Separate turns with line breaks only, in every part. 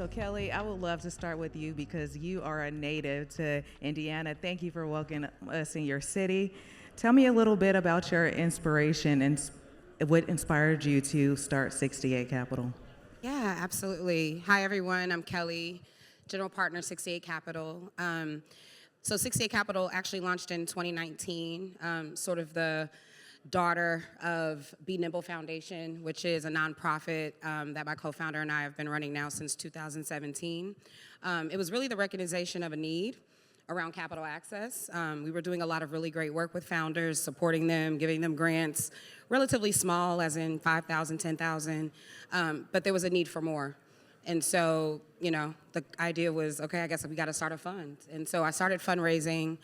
So Kelly, I would love to start with you because you are a native to Indiana. Thank you for welcoming us in your city. Tell me a little bit about your inspiration and what inspired you to start 68 Capital.
Yeah, absolutely. Hi, everyone. I'm Kelly, General Partner, 68 Capital. So 68 Capital actually launched in 2019, sort of the daughter of Be Nimble Foundation, which is a nonprofit that my co-founder and I have been running now since 2017. It was really the recognition of a need around capital access. We were doing a lot of really great work with founders, supporting them, giving them grants, relatively small, as in 5,000, 10,000, but there was a need for more. And so, the idea was, okay, I guess we got to start a fund. And so I started fundraising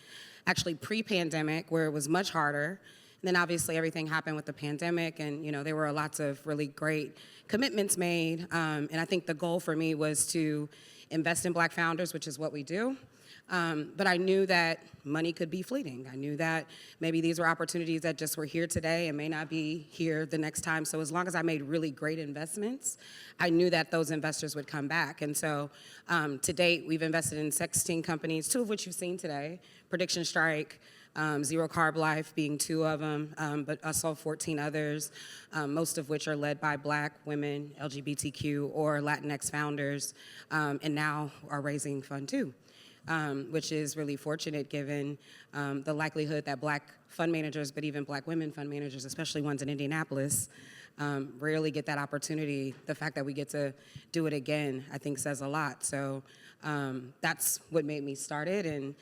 actually pre-pandemic, where it was much harder. And then obviously everything happened with the pandemic, and there were lots of really great commitments made. And I think the goal for me was to invest in Black founders, which is what we do. But I knew that money could be fleeting. I knew that maybe these were opportunities that just were here today and may not be here the next time. So as long as I made really great investments, I knew that those investors would come back. And so to date, we've invested in 16 companies, 2 of which you've seen today, Prediction Strike, Zero Carb Life being 2 of them, but also 14 others, most of which are led by Black women, LGBTQ, or Latinx founders, and now are raising Fund 2. Which is really fortunate given the likelihood that Black fund managers, but even Black women fund managers, especially ones in Indianapolis, rarely get that opportunity. The fact that we get to do it again, I think, says a lot. So that's what made me start it, and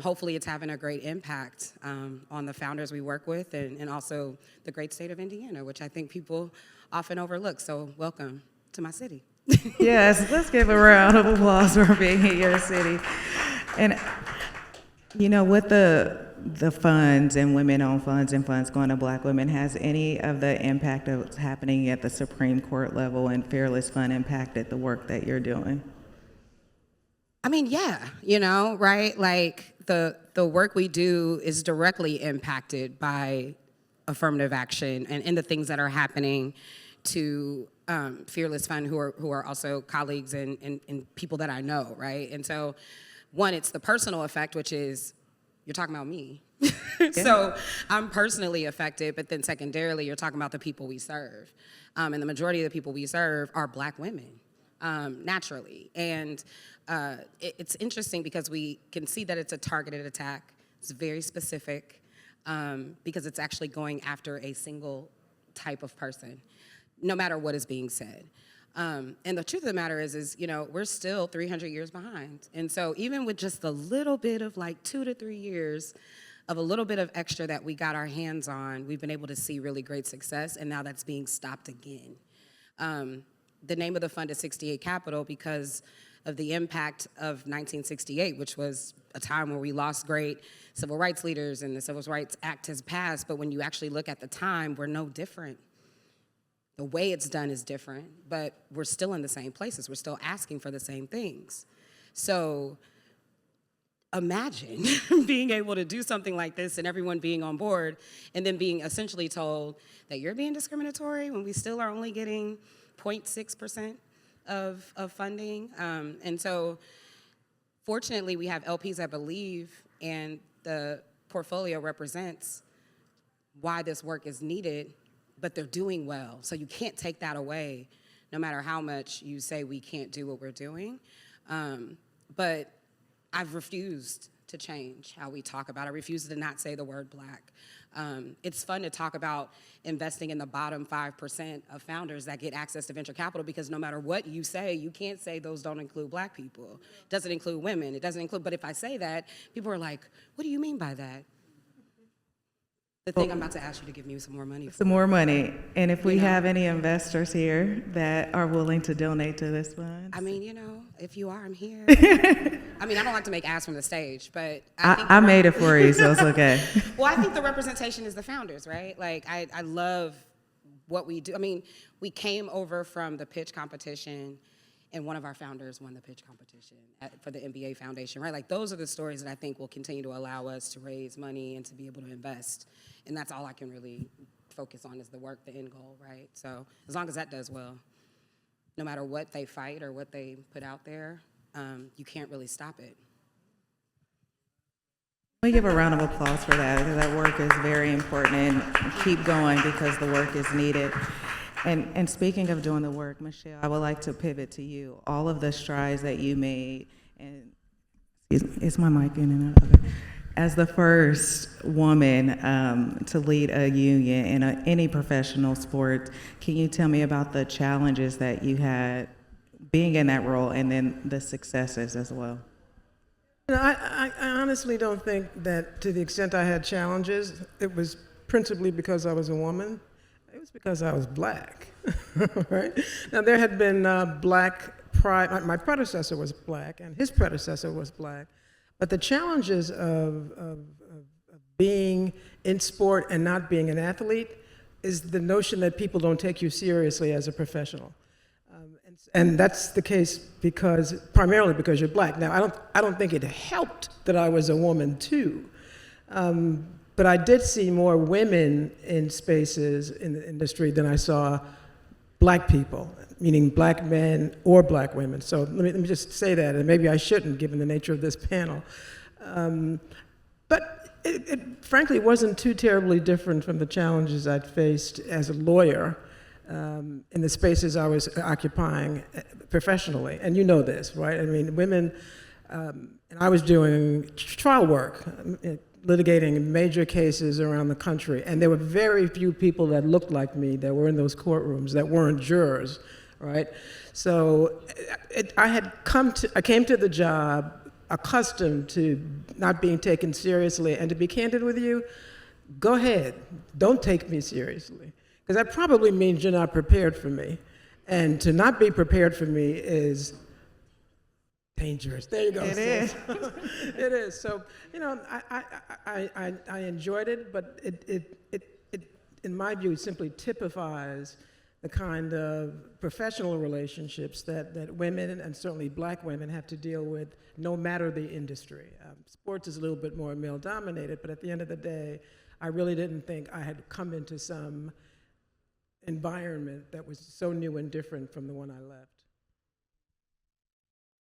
hopefully it's having a great impact on the founders we work with, and also the great state of Indiana, which I think people often overlook. So welcome to my city.
Yes, let's give a round of applause for being in your city. And with the funds and women-owned funds and funds going to Black women, has any of the impact of what's happening at the Supreme Court level and Fearless Fund impacted the work that you're doing?
I mean, yeah, right? Like the work we do is directly impacted by affirmative action and the things that are happening to Fearless Fund, who are also colleagues and people that I know, right? And so, one, it's the personal effect, which is you're talking about me. Yeah. So I'm personally affected, but then secondarily, you're talking about the people we serve. And the majority of the people we serve are Black women, naturally. And it's interesting because we can see that it's a targeted attack. It's very specific because it's actually going after a single type of person, no matter what is being said. And the truth of the matter is, we're still 300 years behind. And so even with just a little bit of 2 to 3 years of a little bit of extra that we got our hands on, we've been able to see really great success, and now that's being stopped again. The name of the fund is 68 Capital because of the impact of 1968, which was a time where we lost great civil rights leaders and the Civil Rights Act has passed, but when you actually look at the time, we're no different. The way it's done is different, but we're still in the same places. We're still asking for the same things. So imagine being able to do something like this and everyone being on board and then being essentially told that you're being discriminatory when we still are only getting 0.6% of funding. And so fortunately, we have LPs that believe, and the portfolio represents why this work is needed, but they're doing well. So you can't take that away, no matter how much you say we can't do what we're doing. But I've refused to change how we talk about it. I refuse to not say the word Black. It's fun to talk about investing in the bottom 5% of founders that get access to venture capital, because no matter what you say, you can't say those don't include Black people. It doesn't include women. It doesn't include, but if I say that, people are like, what do you mean by that? The thing I'm about to ask you to give me some more money for.
Some more money. And if we have any investors here that are willing to donate to this fund?
I mean, if you are, I'm here. I mean, I don't like to make ads from the stage, but
I made it for you, so it's okay.
Well, I think the representation is the founders, right? Like, I love what we do. I mean, we came over from the pitch competition, and one of our founders won the pitch competition for the MBA Foundation, right? Like, those are the stories that I think will continue to allow us to raise money and to be able to invest. And that's all I can really focus on is the work, the end goal, right? So as long as that does well. no matter what they fight or what they put out there, you can't really stop it.
We give a round of applause for that because that work is very important and keep going because the work is needed. And speaking of doing the work, Michelle, I would like to pivot to you. All of the strides that you made, and is my mic in and out? Okay. As the first woman to lead a union in any professional sport, can you tell me about the challenges that you had being in that role and then the successes as well?
I honestly don't think that to the extent I had challenges, it was principally because I was a woman. It was because I was black, right? Now, there had been my predecessor was black, and his predecessor was black, but the challenges of being in sport and not being an athlete is the notion that people don't take you seriously as a professional. And that's the case primarily because you're black. Now, I don't think it helped that I was a woman too, but I did see more women in spaces in the industry than I saw black people, meaning black men or black women. So let me just say that, and maybe I shouldn't given the nature of this panel. But it frankly wasn't too terribly different from the challenges I'd faced as a lawyer in the spaces I was occupying professionally. And you know this, right? I mean, women, and I was doing trial work, litigating major cases around the country, and there were very few people that looked like me that were in those courtrooms that weren't jurors, right? So I came to the job accustomed to not being taken seriously, and to be candid with you, go ahead, don't take me seriously. Because that probably means you're not prepared for me. And to not be prepared for me is dangerous. There you go.
It is.
It is. So, you know, I enjoyed it, but it, in my view, simply typifies the kind of professional relationships that women, and certainly black women, have to deal with no matter the industry. Sports is a little bit more male-dominated, but at the end of the day, I really didn't think I had come into some environment that was so new and different from the one I left.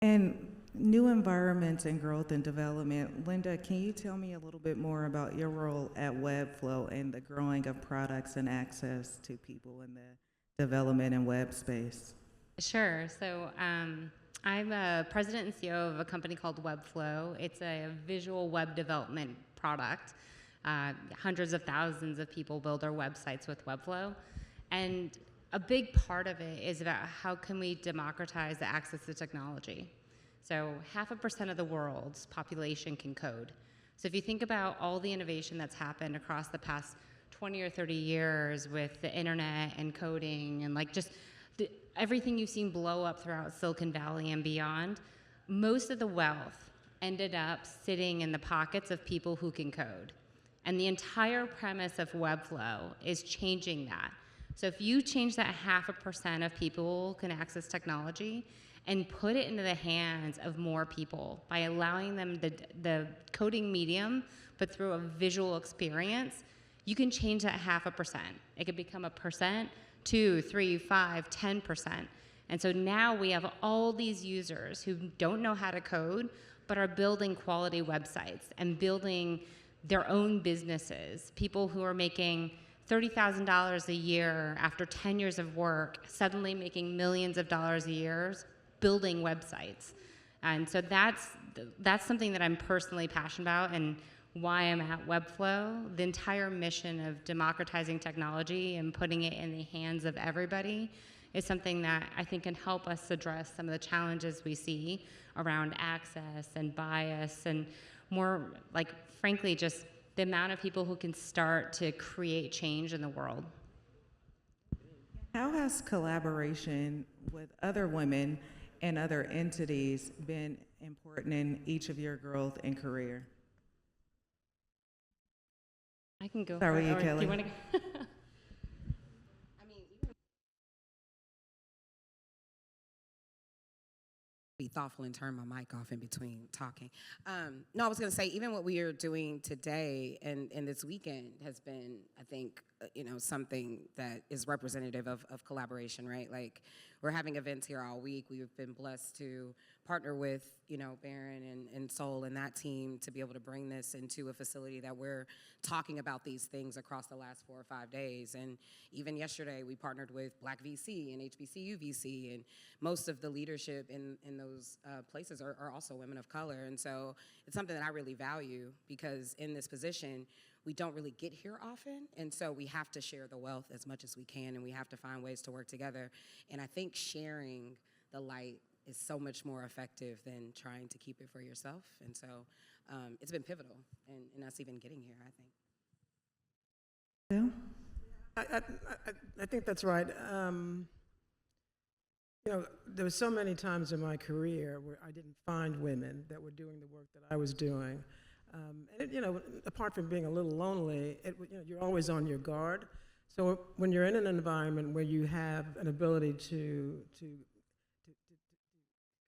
And new environments and growth and development. Linda, can you tell me a little bit more about your role at Webflow and the growing of products and access to people in the development and web space?
Sure. So I'm a president and CEO of a company called Webflow. It's a visual web development product. Hundreds of thousands of people build their websites with Webflow. And a big part of it is about how can we democratize the access to technology. So 0.5% of the world's population can code. So if you think about all the innovation that's happened across the past 20 or 30 years with the internet and coding and like just everything you've seen blow up throughout Silicon Valley and beyond, most of the wealth ended up sitting in the pockets of people who can code. And the entire premise of Webflow is changing that. So if you change that 0.5% of people can access technology and put it into the hands of more people by allowing them the coding medium, but through a visual experience, you can change that 0.5%. It could become 1%, 2, 3, 5, 10%. And so now we have all these users who don't know how to code, but are building quality websites and building their own businesses. People who are making $30,000 a year after 10 years of work, suddenly making millions of dollars a year building websites. And so that's something that I'm personally passionate about and why I'm at Webflow. The entire mission of democratizing technology and putting it in the hands of everybody is something that I think can help us address some of the challenges we see around access and bias and more, like, frankly, just the amount of people who can start to create change in the world.
How has collaboration with other women and other entities been important in each of your growth and career?
I can go.
Start
for
with
it,
you,
or
Kelly.
Do you want to?
be thoughtful and turn my mic off in between talking. No, I was going to say, even what we are doing today and this weekend has been, I think, something that is representative of collaboration, right? Like, we're having events here all week. We've been blessed to partner with, Baron and Soul and that team to be able to bring this into a facility that we're talking about these things across the last 4 or 5 days. And even yesterday, we partnered with Black VC and HBCU VC, and most of the leadership in those places are also women of color. And so it's something that I really value, because in this position, we don't really get here often, and so we have to share the wealth as much as we can, and we have to find ways to work together. And I think sharing the light is so much more effective than trying to keep it for yourself. And so it's been pivotal in us even getting here, I think.
Bill?
I think that's right. There were so many times in my career where I didn't find women that were doing the work that I was doing. Apart from being a little lonely, you're always on your guard. So when you're in an environment where you have an ability to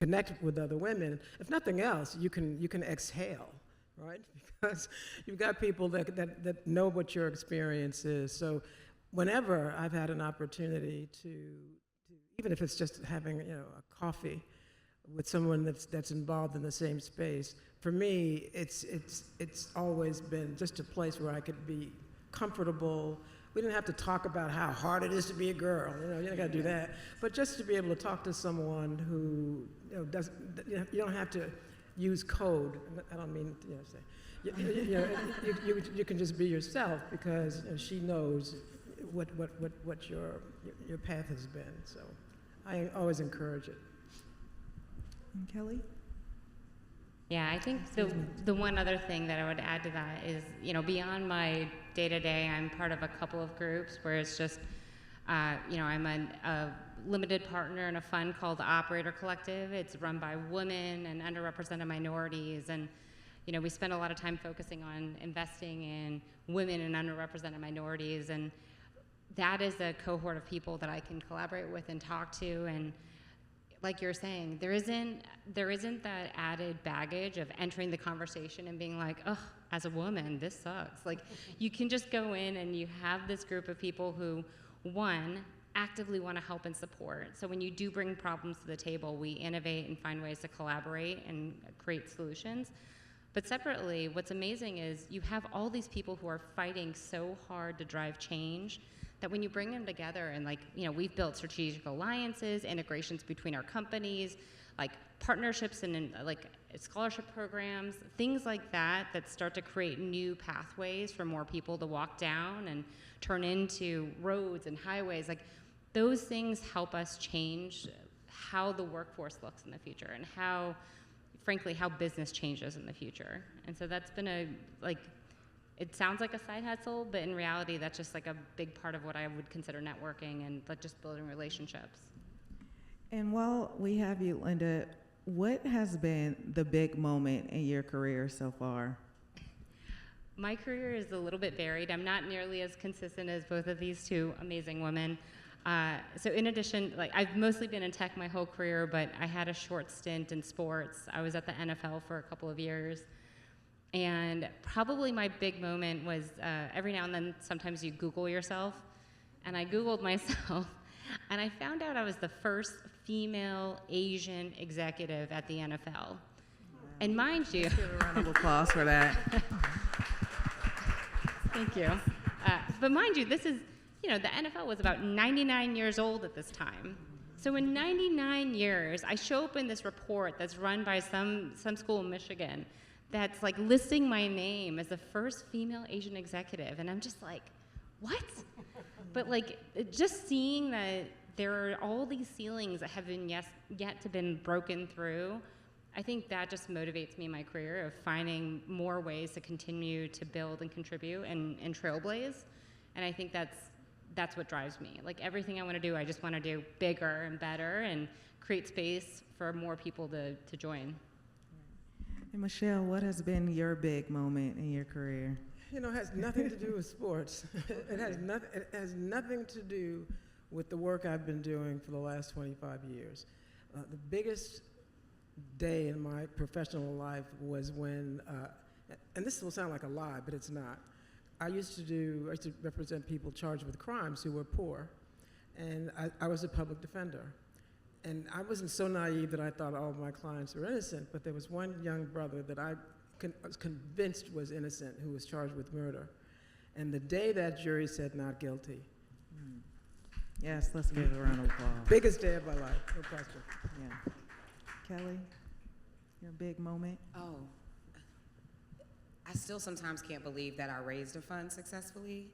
connect with other women, if nothing else, you can exhale, right? Because you've got people that know what your experience is. So whenever I've had an opportunity to even if it's just having a coffee with someone that's involved in the same space, for me, it's always been just a place where I could be comfortable. We didn't have to talk about how hard it is to be a girl. You don't got to do that. But just to be able to talk to someone who doesn't. You don't have to use code. I don't mean say. You can just be yourself, because she knows what your path has been. So I always encourage it.
And Kelly?
Yeah, I think the one other thing that I would add to that is, beyond my day-to-day, I'm part of a couple of groups where it's just, I'm a limited partner in a fund called the Operator Collective. It's run by women and underrepresented minorities, and we spend a lot of time focusing on investing in women and underrepresented minorities, and that is a cohort of people that I can collaborate with and talk to. And like you're saying, there isn't that added baggage of entering the conversation and being like, oh, as a woman, this sucks. Like, you can just go in and you have this group of people who, one, actively want to help and support. So when you do bring problems to the table, we innovate and find ways to collaborate and create solutions. But separately, what's amazing is you have all these people who are fighting so hard to drive change that when you bring them together and we've built strategic alliances, integrations between our companies, like partnerships and scholarship programs, things like that start to create new pathways for more people to walk down and turn into roads and highways. Like, those things help us change how the workforce looks in the future and how business changes in the future. And so that's been it sounds like a side hustle, but in reality, that's just a big part of what I would consider networking and just building relationships.
And while we have you, Linda, what has been the big moment in your career so far?
My career is a little bit varied. I'm not nearly as consistent as both of these two amazing women. So in addition, I've mostly been in tech my whole career, but I had a short stint in sports. I was at the NFL for a couple of years. And probably my big moment was every now and then, sometimes you Google yourself. And I Googled myself, and I found out I was the first female Asian executive at the NFL. Wow. And mind you...
Let's give a round of applause for that.
Thank you. But mind you, this is, the NFL was about 99 years old at this time. So in 99 years, I show up in this report that's run by some school in Michigan that's listing my name as the first female Asian executive. And I'm just like, what? But just seeing that there are all these ceilings that have been yet to been broken through, I think that just motivates me in my career of finding more ways to continue to build and contribute and trailblaze. And I think that's what drives me. Everything I want to do, I just want to do bigger and better and create space for more people to join.
And Michelle, what has been your big moment in your career?
It has nothing to do with sports. It has nothing to do with the work I've been doing for the last 25 years. The biggest day in my professional life was when, and this will sound like a lie, but it's not. I used to represent people charged with crimes who were poor, and I was a public defender. And I wasn't so naive that I thought all of my clients were innocent, but there was one young brother that I was convinced was innocent who was charged with murder. And the day that jury said not guilty,
Yes, let's give a round of applause.
biggest day of my life, no question.
Yeah. Kelly, your big moment?
Oh, I still sometimes can't believe that I raised a fund successfully.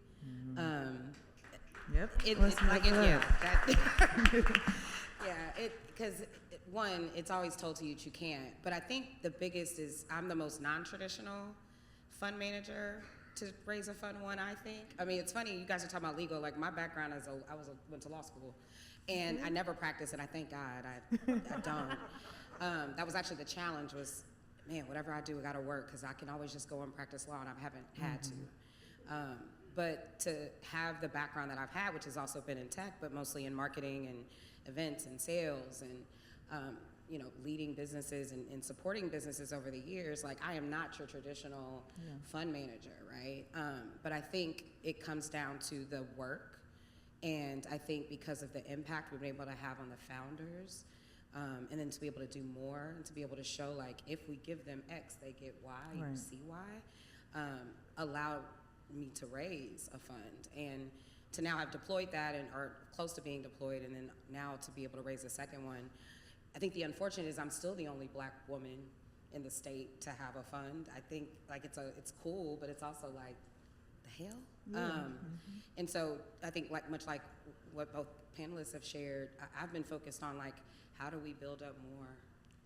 Yep.
It's like, because one, it's always told to you that you can't. But I think the biggest is I'm the most non-traditional fund manager to raise a fund one, I think. I mean, it's funny, you guys are talking about legal. Like, my background is went to law school, and I never practiced, and I thank God I don't. That was actually the challenge was, man, whatever I do, I gotta work, because I can always just go and practice law, and I haven't had to. But to have the background that I've had, which has also been in tech, but mostly in marketing and events and sales and leading businesses and supporting businesses over the years, like I am not your traditional fund manager, right? But I think it comes down to the work, and I think because of the impact we've been able to have on the founders, and then to be able to do more and to be able to show, like, if we give them X, they get Y,
Right.
you see Y, allowed me to raise a fund, and to now have deployed that and are close to being deployed, and then now to be able to raise a second one. I think the unfortunate is I'm still the only Black woman in the state to have a fund. I think, like, it's cool, but it's also like, the hell? And so I think, like, much like what both panelists have shared, I've been focused on, like, how do we build up more?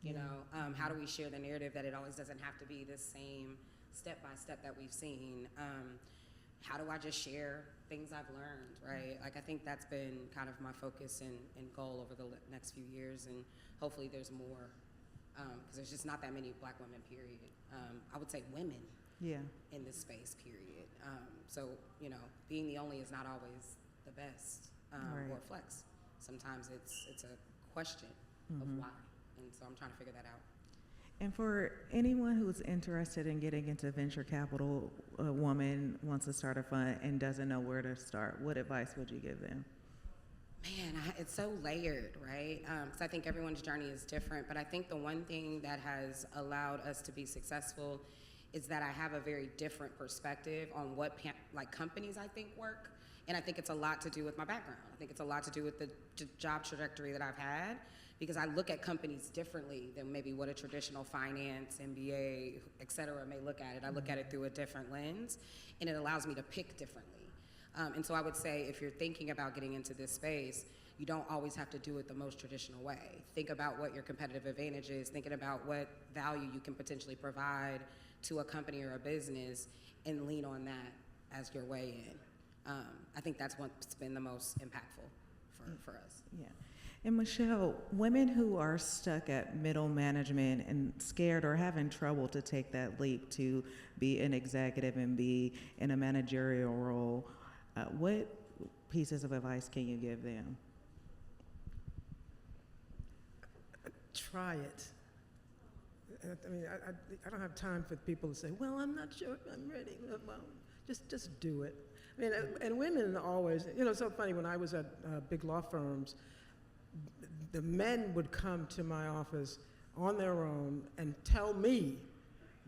You know, how do we share the narrative that it always doesn't have to be this same step by step that we've seen? How do I just share things I've learned, right? Like, I think that's been kind of my focus and goal over the next few years, and hopefully there's more, because there's just not that many Black women, period. I would say women in this space, period. So, being the only is not always the best,
Right.
or flex. Sometimes it's a question of why, and so I'm trying to figure that out.
And for anyone who's interested in getting into venture capital, a woman wants to start a fund and doesn't know where to start, what advice would you give them?
Man, it's so layered, right? Because I think everyone's journey is different, but I think the one thing that has allowed us to be successful is that I have a very different perspective on what companies I think work, and I think it's a lot to do with my background. I think it's a lot to do with the job trajectory that I've had, because I look at companies differently than maybe what a traditional finance, MBA, et cetera, may look at it. I look at it through a different lens, and it allows me to pick differently. And so I would say, if you're thinking about getting into this space, you don't always have to do it the most traditional way. Think about what your competitive advantage is, thinking about what value you can potentially provide to a company or a business, and lean on that as your way in. I think that's what's been the most impactful for us.
Yeah. And Michelle, women who are stuck at middle management and scared or having trouble to take that leap to be an executive and be in a managerial role, what pieces of advice can you give them?
Try it. I mean, I don't have time for people to say, well, I'm not sure if I'm ready. Well, just do it. I mean, and women always, it's so funny, when I was at big law firms, the men would come to my office on their own and tell me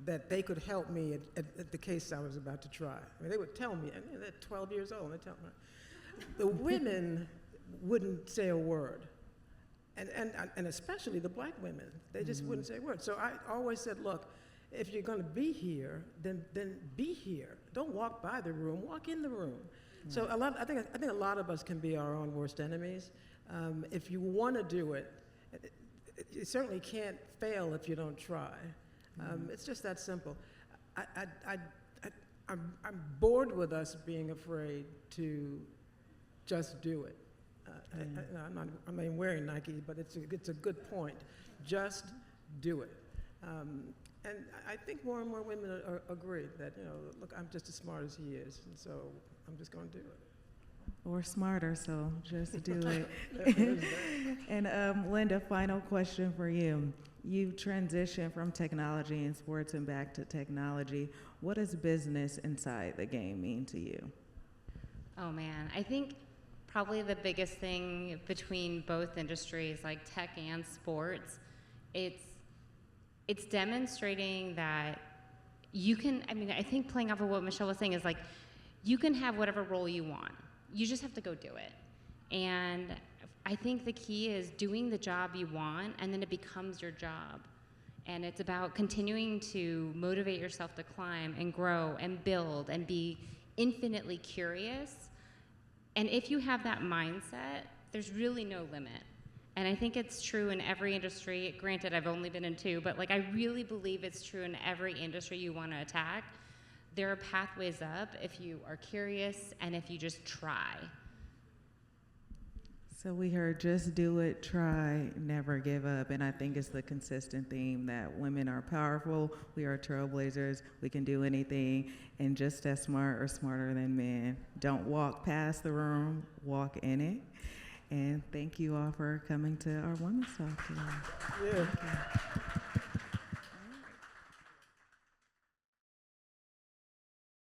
that they could help me at the case I was about to try. I mean, they would tell me, and they're 12 years old, and they tell me. The women wouldn't say a word. And especially the Black women, they just wouldn't say a word. So I always said, look, if you're going to be here, then be here. Don't walk by the room, walk in the room. So I think a lot of us can be our own worst enemies. If you want to do it, you certainly can't fail if you don't try. It's just that simple. I'm bored with us being afraid to just do it. I'm not wearing Nike, but it's a good point. Just do it. And I think more and more women agree that, look, I'm just as smart as he is, and so I'm just going to do it.
Or smarter, so just do it. And Linda, final question for you. You transition from technology and sports and back to technology. What does business inside the game mean to you?
Oh man, I think probably the biggest thing between both industries, like tech and sports, it's demonstrating that you can, I mean, I think playing off of what Michelle was saying is like, you can have whatever role you want. You just have to go do it. And I think the key is doing the job you want, and then it becomes your job. And it's about continuing to motivate yourself to climb and grow and build and be infinitely curious. And if you have that mindset, there's really no limit. And I think it's true in every industry. Granted, I've only been in 2, but like I really believe it's true in every industry you want to attack. There are pathways up if you are curious and if you just try.
So we heard just do it, try, never give up. And I think it's the consistent theme that women are powerful, we are trailblazers, we can do anything, and just as smart or smarter than men. Don't walk past the room, walk in it. And thank you all for coming to our Women's Talk today.
Yeah.